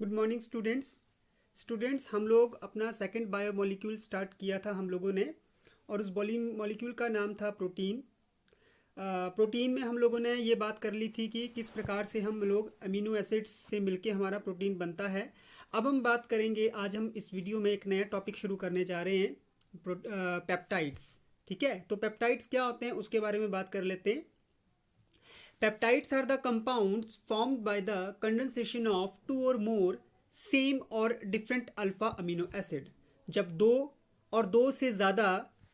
Good morning students हम लोग अपना सेकंड बायोमोलिक्यूल स्टार्ट किया था हम लोगों ने। और उस मॉलिक्यूल का नाम था प्रोटीन। प्रोटीन में हम लोगों ने ये बात कर ली थी कि किस प्रकार से हम लोग अमीनो एसिड्स से मिलके हमारा प्रोटीन बनता है। अब हम बात करेंगे, आज हम इस वीडियो में एक नया टॉपिक शुरू करने जा रहे हैं, पेप्टाइड्स। ठीक है, तो पेप्टाइड्स क्या होते हैं उसके बारे में बात कर लेते हैं। Peptides are the compounds formed by the condensation of two or more same or different alpha amino acid. जब दो और दो से ज़्यादा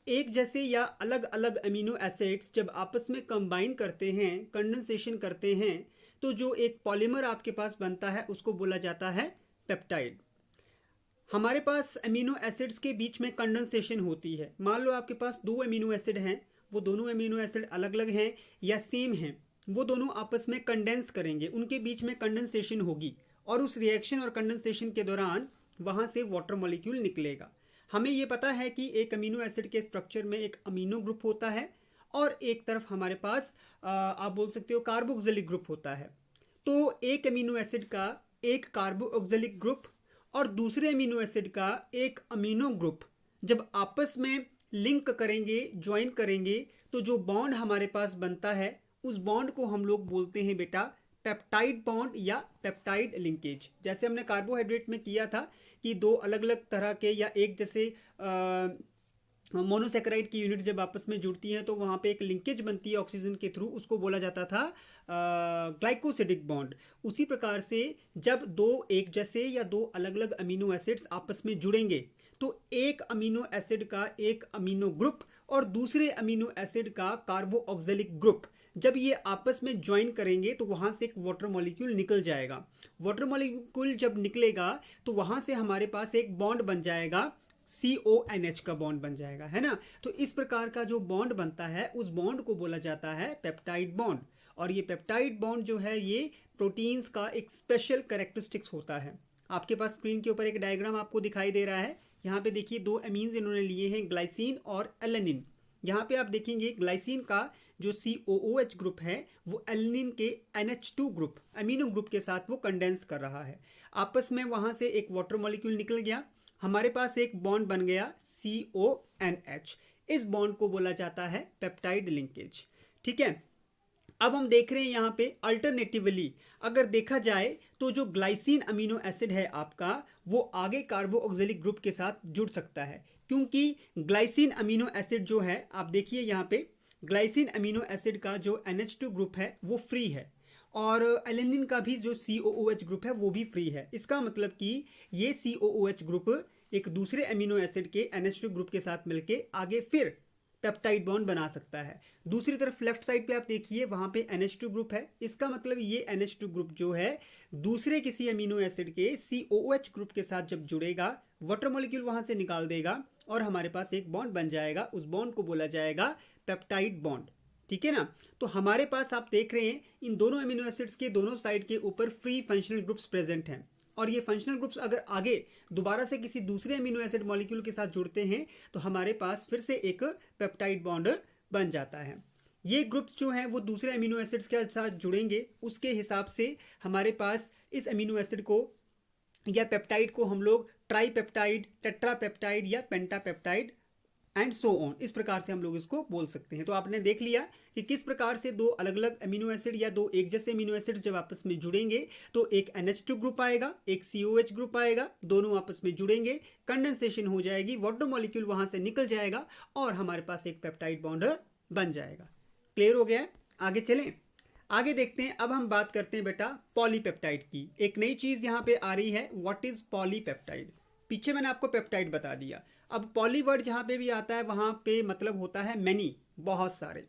एक जैसे या अलग अलग अमीनो एसिड्स जब आपस में कंबाइन करते हैं, कंडेंसेशन करते हैं, तो जो एक पॉलीमर आपके पास बनता है उसको बोला जाता है पेप्टाइड। हमारे पास अमीनो एसिड्स के बीच में कंडेंसेशन होती है। मान लो आपके पास दो अमीनो एसिड हैं, वो दोनों अमीनो एसिड अलग अलग हैं या सेम हैं, वो दोनों आपस में कंडेंस करेंगे, उनके बीच में कंडेंसेशन होगी और उस रिएक्शन और कंडेंसेशन के दौरान वहाँ से वाटर मॉलिक्यूल निकलेगा। हमें ये पता है कि एक अमीनो एसिड के स्ट्रक्चर में एक अमीनो ग्रुप होता है और एक तरफ हमारे पास आप बोल सकते हो कार्बोक्सिलिक ग्रुप होता है। तो एक अमीनो एसिड का एक कार्बोक्सिलिक ग्रुप और दूसरे अमीनो एसिड का एक अमीनो ग्रुप जब आपस में लिंक करेंगे, ज्वाइन करेंगे, तो जो बॉन्ड हमारे पास बनता है उस बॉन्ड को हम लोग बोलते हैं बेटा पेप्टाइड बॉन्ड या पेप्टाइड लिंकेज। जैसे हमने कार्बोहाइड्रेट में किया था कि दो अलग अलग तरह के या एक जैसे मोनोसेकेराइड की यूनिट जब आपस में जुड़ती हैं तो वहाँ पे एक लिंकेज बनती है ऑक्सीजन के थ्रू, उसको बोला जाता था ग्लाइकोसिडिक बॉन्ड। उसी प्रकार से जब दो एक जैसे या दो अलग अलग अमीनो एसिड्स आपस में जुड़ेंगे तो एक अमीनो एसिड का एक अमीनो ग्रुप और दूसरे अमीनो एसिड का कार्बोऑक्सिलिक ग्रुप जब ये आपस में ज्वाइन करेंगे तो वहाँ से एक वाटर मॉलिक्यूल निकल जाएगा। वाटर मॉलिक्यूल जब निकलेगा तो वहाँ से हमारे पास एक बॉन्ड बन जाएगा, CONH का बॉन्ड बन जाएगा, है ना। तो इस प्रकार का जो बॉन्ड बनता है उस बॉन्ड को बोला जाता है पेप्टाइड बॉन्ड। और ये पेप्टाइड बॉन्ड जो है ये प्रोटीन्स का एक स्पेशल कैरेक्टरिस्टिक्स होता है। आपके पास स्क्रीन के ऊपर एक डायग्राम आपको दिखाई दे रहा है। यहाँ पे देखिए दो अमीन्स इन्होंने लिए हैं, ग्लाइसिन और एलेनिन। यहाँ पे आप देखेंगे ग्लाइसिन का जो COOH ग्रुप है वो एलेनिन के NH2 ग्रुप अमीनो ग्रुप के साथ वो कंडेंस कर रहा है। आपस में वहाँ से एक वाटर मॉलिक्यूल निकल गया, हमारे पास एक बॉन्ड बन गया CONH। इस बॉन्ड को बोला जाता है पेप्टाइड लिंकेज। ठीक है, अब हम देख रहे हैं यहाँ पे अल्टरनेटिवली अगर देखा जाए तो जो ग्लाइसिन अमीनो एसिड है आपका वो आगे कार्बोऑक्सिलिक ग्रुप के साथ जुड़ सकता है, क्योंकि ग्लाइसिन अमीनो एसिड जो है आप देखिए यहाँ पे ग्लाइसिन अमीनो एसिड का जो NH2 ग्रुप है वो फ्री है और एलेनिन का भी जो COOH ग्रुप है वो भी फ्री है। इसका मतलब कि ये COOH ग्रुप एक दूसरे अमीनो एसिड के NH2 ग्रुप के साथ मिलके आगे फिर पेप्टाइड बॉन्ड बना सकता है। दूसरी तरफ लेफ्ट साइड पे आप देखिए वहाँ पे NH2 ग्रुप है, इसका मतलब ये NH2 ग्रुप जो है दूसरे किसी अमीनो एसिड के COOH ग्रुप के साथ जब जुड़ेगा वाटर मॉलिक्यूल वहाँ से निकाल देगा और हमारे पास एक बॉन्ड बन जाएगा, उस बॉन्ड को बोला जाएगा पेप्टाइड बॉन्ड। ठीक है ना। तो हमारे पास आप देख रहे हैं इन दोनों अमीनो एसिड्स के दोनों साइड के ऊपर फ्री फंक्शनल ग्रुप्स प्रेजेंट हैं और ये फंक्शनल ग्रुप्स अगर आगे दोबारा से किसी दूसरे अमीनो एसिड मॉलिक्यूल के साथ जुड़ते हैं तो हमारे पास फिर से एक पेप्टाइड बॉन्ड बन जाता है। ये ग्रुप्स जो हैं वो दूसरे अमीनो एसिड्स के साथ जुड़ेंगे, उसके हिसाब से हमारे पास इस अमीनो एसिड को या पेप्टाइड को हम लोग ट्राईपेप्टाइड, टेट्रापेप्टाइड या पेंटापेप्टाइड एंड सो ऑन, इस प्रकार से हम लोग इसको बोल सकते हैं। तो आपने देख लिया कि किस प्रकार से दो अलग अलग अमीनो एसिड या दो एक जैसे अमीनो एसिड्स जब आपस में जुड़ेंगे तो एक NH2 ग्रुप आएगा, एक COH ग्रुप आएगा, दोनों आपस में जुड़ेंगे, कंडेंसेशन हो जाएगी, वाटर मॉलिक्यूल वहां से निकल जाएगा और हमारे पास एक पेप्टाइड बॉन्ड बन जाएगा। क्लियर हो गया है? आगे चलें, आगे देखते हैं। अब हम बात करते हैं बेटा पॉलीपेप्टाइड की। एक नई चीज यहाँ पे आ रही है, व्हाट इज पॉलीपेप्टाइड। पीछे मैंने आपको पेप्टाइड बता दिया, अब पॉली वर्ड जहाँ पे भी आता है वहाँ पे मतलब होता है मैनी, बहुत सारे।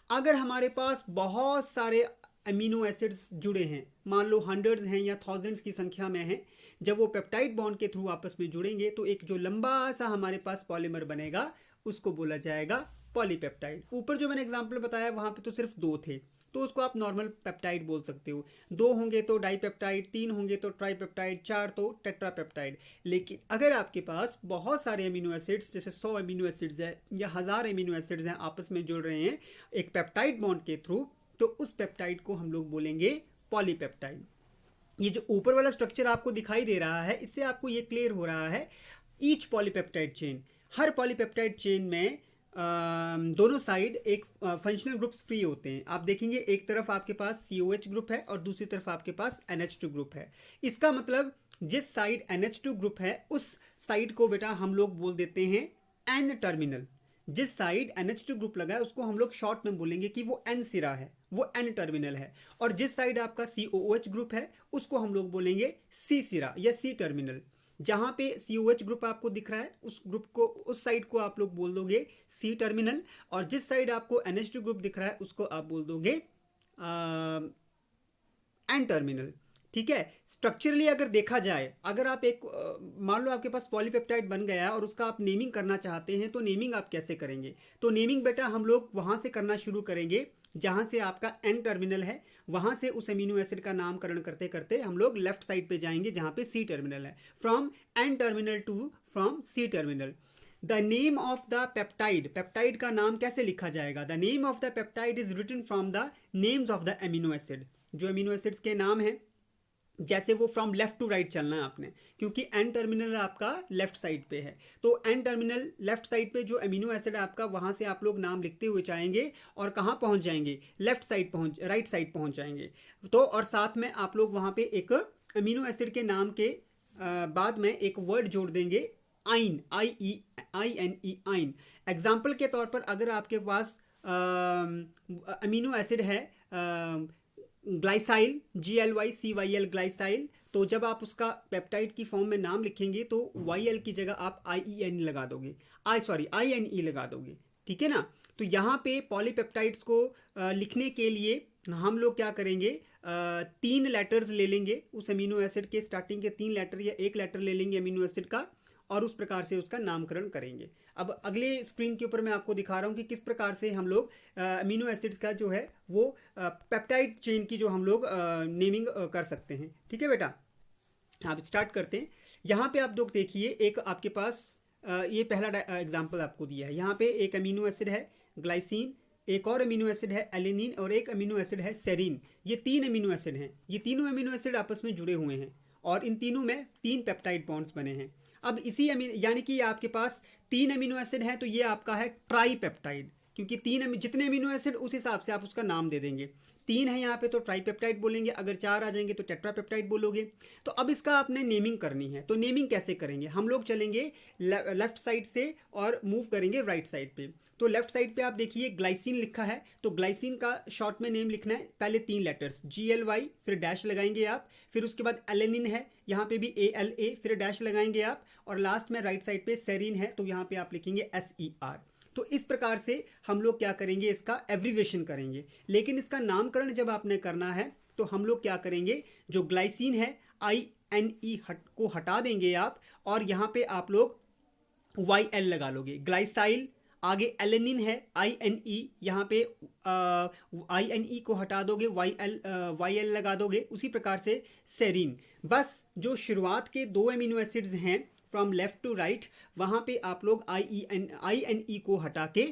अगर हमारे पास बहुत सारे अमीनो एसिड्स जुड़े हैं, मान लो हंड्रेड्स हैं या थाउजेंड्स की संख्या में हैं, जब वो पेप्टाइड बॉन्ड के थ्रू आपस में जुड़ेंगे तो एक जो लंबा सा हमारे पास पॉलीमर बनेगा उसको बोला जाएगा पॉलीपेप्टाइड। ऊपर जो मैंने एग्जाम्पल बताया वहाँ पे तो सिर्फ दो थे तो उसको आप नॉर्मल पेप्टाइड बोल सकते हो, दो होंगे तो डाईपेप्टाइड, तीन होंगे तो ट्राईपेप्टाइड, चार तो टेट्रापेप्टाइड। लेकिन अगर आपके पास बहुत सारे अमीनो एसिड्स जैसे 100 अमीनो एसिड्स हैं या 1000 अमीनो एसिड्स हैं आपस में जुड़ रहे हैं एक पेप्टाइड बॉन्ड के थ्रू, तो उस पेप्टाइड को हम लोग बोलेंगे पॉलीपेप्टाइड। ये जो ऊपर वाला स्ट्रक्चर आपको दिखाई दे रहा है, इससे आपको ये क्लियर हो रहा है ईच पॉलीपेप्टाइड चेन, हर पॉलीपेप्टाइड चेन में दोनों साइड एक फंक्शनल ग्रुप्स फ्री होते हैं। आप देखेंगे एक तरफ आपके पास COH ग्रुप है और दूसरी तरफ आपके पास NH2 ग्रुप है। इसका मतलब जिस साइड NH2 ग्रुप है उस साइड को बेटा हम लोग बोल देते हैं N टर्मिनल। जिस साइड NH2 ग्रुप लगा है उसको हम लोग शॉर्ट में बोलेंगे कि वो N सिरा है, वो N टर्मिनल है। और जिस साइड आपका COOH ग्रुप है उसको हम लोग बोलेंगे C सिरा या C टर्मिनल। जहां पे COH ग्रुप आपको दिख रहा है उस ग्रुप को, उस साइड को आप लोग बोल दोगे C टर्मिनल, और जिस साइड आपको NH2 ग्रुप दिख रहा है उसको आप बोल दोगे N टर्मिनल। ठीक है। स्ट्रक्चरली अगर देखा जाए, अगर आप एक मान लो आपके पास पॉलीपेप्टाइड बन गया और उसका आप नेमिंग करना चाहते हैं, तो नेमिंग आप कैसे करेंगे? तो नेमिंग बेटा हम लोग वहां से करना शुरू करेंगे जहां से आपका N टर्मिनल है, वहां से उस अमीनो एसिड का नामकरण करते करते हम लोग लेफ्ट साइड पे जाएंगे जहां पे C टर्मिनल है। From N terminal to from C terminal. The name of the peptide, peptide का नाम कैसे लिखा जाएगा? The name of the peptide is written from the names of the amino acid. जो अमीनो एसिड्स के नाम हैं, जैसे वो फ्रॉम लेफ्ट टू राइट चलना है आपने, क्योंकि N टर्मिनल आपका लेफ्ट साइड पे है, तो N टर्मिनल लेफ्ट साइड पे जो अमीनो एसिड है आपका, वहां से आप लोग नाम लिखते हुए जाएंगे और कहाँ पहुंच जाएंगे? लेफ्ट साइड पहुंच, राइट साइड पहुंच जाएंगे। तो और साथ में आप लोग वहां पे एक अमीनो एसिड के नाम के बाद में एक वर्ड जोड़ देंगे आइन, INE, आइन। एग्जाम्पल के तौर पर अगर आपके पास अमीनो एसिड है ग्लाइसाइल, GLYCYL ग्लाइसाइल, तो जब आप उसका पेप्टाइड की फॉर्म में नाम लिखेंगे तो YL की जगह आप IEN लगा दोगे, INE लगा दोगे। ठीक है ना। तो यहाँ पे पॉलीपेप्टाइड्स को लिखने के लिए हम लोग क्या करेंगे? 3 लेटर्स ले लेंगे उस अमीनो एसिड के, स्टार्टिंग के 3 लेटर या 1 लेटर ले लेंगे अमीनो एसिड का, और उस प्रकार से उसका नामकरण करेंगे। अब अगले स्क्रीन के ऊपर मैं आपको दिखा रहा हूँ कि किस प्रकार से हम लोग अमीनो एसिड्स का जो है वो पेप्टाइड चेन की जो हम लोग नेमिंग कर सकते हैं। ठीक है बेटा, आप स्टार्ट करते हैं। यहाँ पे आप लोग देखिए, एक आपके पास ये पहला एग्जाम्पल आपको दिया है। यहाँ पे एक अमीनो एसिड है ग्लाइसिन, एक और अमीनो एसिड है एलेनिन, और एक अमीनो एसिड है सेरीन। ये 3 अमीनो एसिड हैं। ये तीनों अमीनो एसिड आपस में जुड़े हुए हैं और इन तीनों में 3 पेप्टाइड बॉन्ड्स बने हैं। अब इसी यानी कि आपके पास 3 अमीनो एसिड है, तो ये आपका है ट्राईपेप्टाइड, क्योंकि 3 जितने अमीनो एसिड उस हिसाब से आप उसका नाम दे देंगे। 3 है यहाँ पे तो ट्राईपेप्टाइड बोलेंगे, अगर 4 आ जाएंगे तो टेट्रापेप्टाइड बोलोगे। तो अब इसका आपने नेमिंग करनी है, तो नेमिंग कैसे करेंगे? हम लोग चलेंगे लेफ्ट साइड से और मूव करेंगे राइट साइड पे। तो लेफ्ट साइड पे आप देखिए ग्लाइसिन लिखा है, तो ग्लाइसिन का शॉर्ट में नेम लिखना है, पहले 3 लेटर्स GLY, फिर डैश लगाएंगे आप, फिर उसके बाद एलेनिन है, यहाँ पे भी ALA, फिर डैश लगाएंगे आप, और लास्ट में राइट साइड पे सेरीन है, तो यहाँ पे आप लिखेंगे SER। तो इस प्रकार से हम लोग क्या करेंगे? इसका एब्रीवेशन करेंगे। लेकिन इसका नामकरण जब आपने करना है तो हम लोग क्या करेंगे? जो ग्लाइसिन है INE को हटा देंगे आप, और यहाँ पे आप लोग YL लगा लोगे। ग्लाइसाइल, आगे एलेनिन है INE, यहाँ पे INE को हटा दोगे, YL लगा दोगे। उसी प्रकार से सेरीन। बस जो शुरुआत के 2 अमीनो एसिड्स हैं फ्रॉम लेफ्ट टू राइट, वहाँ पे आप लोग INE को हटा के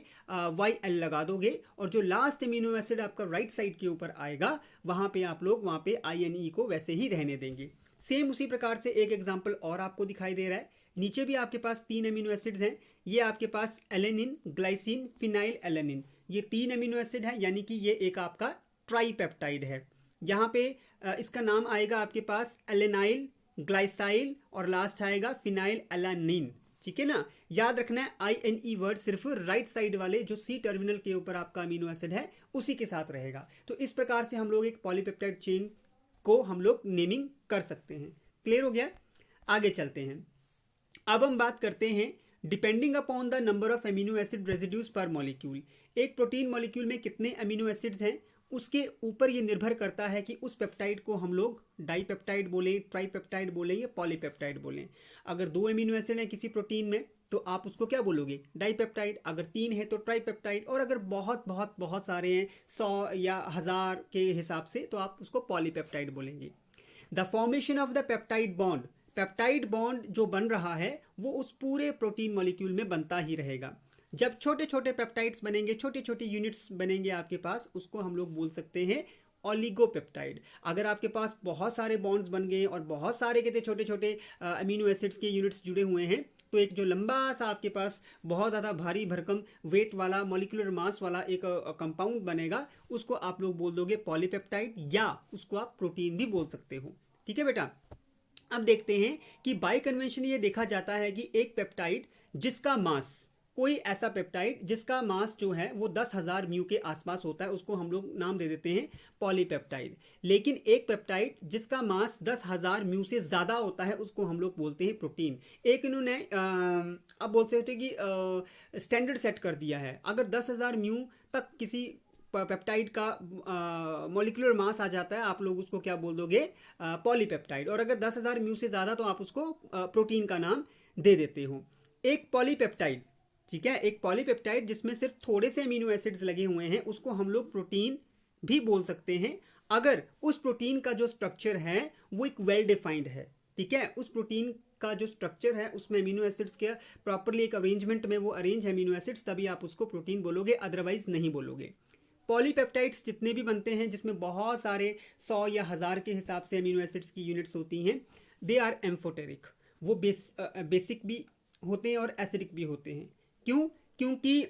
YL लगा दोगे, और जो लास्ट अमीनो एसिड आपका राइट साइड के ऊपर आएगा वहाँ पे आप लोग वहाँ पे INE को वैसे ही रहने देंगे। सेम उसी प्रकार से एक एग्जांपल और आपको दिखाई दे रहा है। नीचे भी आपके पास 3 अमीनो एसिड्स हैं। ये आपके पास एलेनिन, ग्लाइसिन, फिनाइल एलेनिन, ये 3 अमीनो एसिड है, यानी कि ये एक आपका ट्राईपेप्टाइड है। यहाँ पे इसका नाम आएगा आपके पास एलेनाइल, ग्लाइसाइल, और लास्ट आएगा फिनाइल एलानिन। ठीक है ना। याद रखना है INE वर्ड सिर्फ राइट साइड वाले जो C टर्मिनल के ऊपर आपका अमीनो एसिड है उसी के साथ रहेगा। तो इस प्रकार से हम लोग एक पॉलीपेप्टाइड चेन को हम लोग नेमिंग कर सकते हैं। क्लियर हो गया? आगे चलते हैं। अब हम बात करते हैं depending upon the number of amino acid residues पर मॉलिक्यूल। एक प्रोटीन मॉलिक्यूल में कितने अमीनो एसिड्स हैं उसके ऊपर ये निर्भर करता है कि उस पेप्टाइड को हम लोग डाईपेप्टाइड बोलें, ट्राईपेप्टाइड बोलें या पॉलीपेप्टाइड बोलें। अगर 2 अमीनो एसिड हैं किसी प्रोटीन में तो आप उसको क्या बोलोगे? डाईपेप्टाइड। अगर 3 है तो ट्राईपेप्टाइड, और अगर बहुत बहुत बहुत सारे हैं 100 या 1000 के हिसाब से तो आप उसको पॉलीपेप्टाइड बोलेंगे। The formation of the peptide bond, peptide bond जो बन रहा है वो उस पूरे प्रोटीन मॉलिक्यूल में बनता ही रहेगा। जब छोटे छोटे पेप्टाइड्स बनेंगे, छोटे छोटे यूनिट्स बनेंगे आपके पास, उसको हम लोग बोल सकते हैं ऑलिगोपेप्टाइड। अगर आपके पास बहुत सारे बॉन्ड्स बन गए और बहुत सारे कहते छोटे छोटे अमीनो एसिड्स के यूनिट्स जुड़े हुए हैं, तो एक जो लंबा सा आपके पास बहुत ज़्यादा भारी भरकम वेट वाला मॉलिक्यूलर मास वाला एक कंपाउंड बनेगा, उसको आप लोग बोल दोगे पॉलीपेप्टाइड, या उसको आप प्रोटीन भी बोल सकते हो। ठीक है बेटा। अब देखते हैं कि बाय कन्वेंशन ये देखा जाता है कि एक पेप्टाइड जिसका मास, कोई ऐसा पेप्टाइड जिसका मास जो है वो 10,000 म्यू के आसपास होता है, उसको हम लोग नाम दे देते हैं पॉलीपेप्टाइड। लेकिन एक पेप्टाइड जिसका मास 10,000 म्यू से ज़्यादा होता है, उसको हम लोग बोलते हैं प्रोटीन। एक इन्होंने अब बोलते होते कि स्टैंडर्ड सेट कर दिया है। अगर 10,000 म्यू तक किसी पेप्टाइड का मॉलिक्यूलर मास आ जाता है, आप लोग उसको क्या बोल दोगे? पॉलीपेप्टाइड। और अगर 10,000 म्यू से ज़्यादा तो आप उसको प्रोटीन का नाम दे देते हो। एक पॉलीपेप्टाइड, ठीक है, एक पॉलीपेप्टाइड जिसमें सिर्फ थोड़े से अमीनो एसिड्स लगे हुए हैं, उसको हम लोग प्रोटीन भी बोल सकते हैं अगर उस प्रोटीन का जो स्ट्रक्चर है वो एक वेल डिफाइंड है। ठीक है, उस प्रोटीन का जो स्ट्रक्चर है उसमें अमीनो एसिड्स के प्रॉपरली एक अरेंजमेंट में वो अरेंज है अमीनो एसिड्स, तभी आप उसको प्रोटीन बोलोगे, अदरवाइज नहीं बोलोगे। पॉलीपेप्टाइड्स जितने भी बनते हैं जिसमें बहुत सारे 100 या 1000 के हिसाब से अमीनो एसिड्स की यूनिट्स होती हैं, दे आर एम्फोटेरिक। वो बेसिक भी होते हैं और एसिडिक भी होते हैं। क्यों? क्योंकि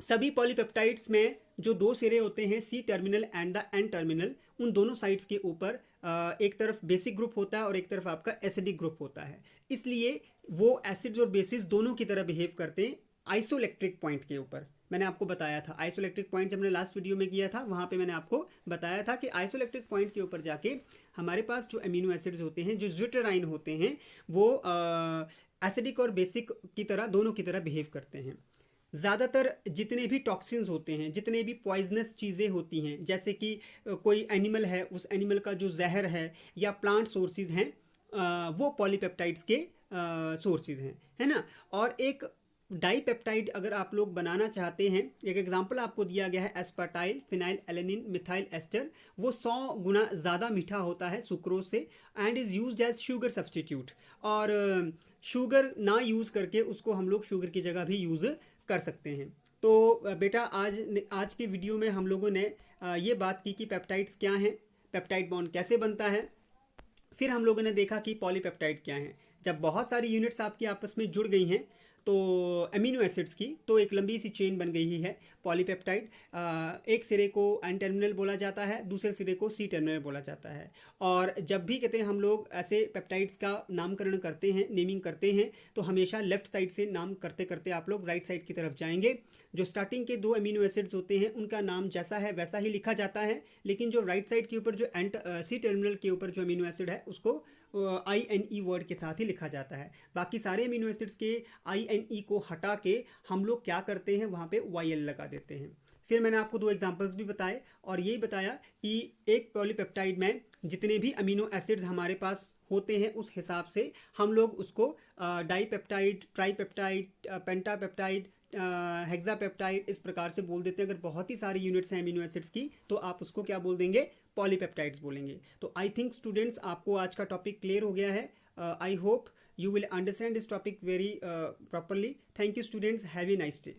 सभी पॉलीपेप्टाइड्स में जो दो सिरे होते हैं, C terminal and the N terminal, उन दोनों साइड्स के ऊपर एक तरफ बेसिक ग्रुप होता है और एक तरफ आपका एसिडिक ग्रुप होता है। इसलिए वो एसिड्स और बेसिस दोनों की तरह बिहेव करते हैं आइसोइलेक्ट्रिक पॉइंट के ऊपर। मैंने आपको बताया था आइसोइलेक्ट्रिक पॉइंट, जब मैंने लास्ट वीडियो में किया था वहाँ पे मैंने आपको बताया था कि आइसोइलेक्ट्रिक पॉइंट के ऊपर जाके हमारे पास जो अमीनो एसिड्स होते हैं, जो ज्यूटेराइन होते हैं, वो एसिडिक और बेसिक की तरह, दोनों की तरह बिहेव करते हैं। ज़्यादातर जितने भी टॉक्सिन्स होते हैं, जितने भी पॉइजनस चीज़ें होती हैं, जैसे कि कोई एनिमल है, उस एनिमल का जो जहर है, या प्लांट सोर्सेज हैं, वो पॉलीपेप्टाइड्स के सोर्सेज हैं, है ना। और एक डाईपेप्टाइड अगर आप लोग बनाना चाहते हैं, एक एग्जांपल आपको दिया गया है aspartyl phenyl alanine methyl ester, वो 100 गुना ज़्यादा मीठा होता है सुक्रोज से, and is used as sugar substitute. और शुगर ना यूज़ करके उसको हम लोग शुगर की जगह भी यूज़ कर सकते हैं। तो बेटा आज के वीडियो में हम लोगों ने ये बात की कि पेप्टाइड्स क्या हैं, पेप्टाइड बॉन्ड कैसे बनता है, फिर हम लोगों ने देखा कि पॉलीपेप्टाइड क्या है। जब बहुत सारी यूनिट्स आपकी आपस में जुड़ गई हैं तो अमीनो एसिड्स की, तो एक लंबी सी चेन बन गई है पॉलीपेप्टाइड। एक सिरे को एन टर्मिनल बोला जाता है, दूसरे सिरे को सी टर्मिनल बोला जाता है। और जब भी कहते हैं हम लोग ऐसे पेप्टाइड्स का नामकरण करते हैं, नेमिंग करते हैं, तो हमेशा लेफ्ट साइड से नाम करते करते आप लोग राइट साइड की तरफ जाएंगे। जो स्टार्टिंग के दो अमीनो एसिड्स होते हैं उनका नाम जैसा है वैसा ही लिखा जाता है, लेकिन जो राइट साइड के ऊपर जो सी टर्मिनल के ऊपर जो अमीनो एसिड है उसको INE वर्ड के साथ ही लिखा जाता है। बाकी सारे अमीनो एसिड्स के INE को हटा के हम लोग क्या करते हैं, वहाँ पे YL लगा देते हैं। फिर मैंने आपको दो एग्जांपल्स भी बताए और यही बताया कि एक पॉलीपेप्टाइड में जितने भी अमीनो एसिड्स हमारे पास होते हैं उस हिसाब से हम लोग उसको डाईपेप्टाइड, ट्राईपेप्टाइड, पेंटापेप्टाइड, हेक्सापेप्टाइड इस प्रकार से बोल देते हैं। अगर बहुत ही सारी यूनिट्स हैं अमीनो एसिड्स की तो आप उसको क्या बोल देंगे? पॉलीपेप्टाइड्स बोलेंगे। तो आई थिंक स्टूडेंट्स आपको आज का टॉपिक क्लियर हो गया है। I hope you will understand this topic very properly. Thank you students, have a nice day.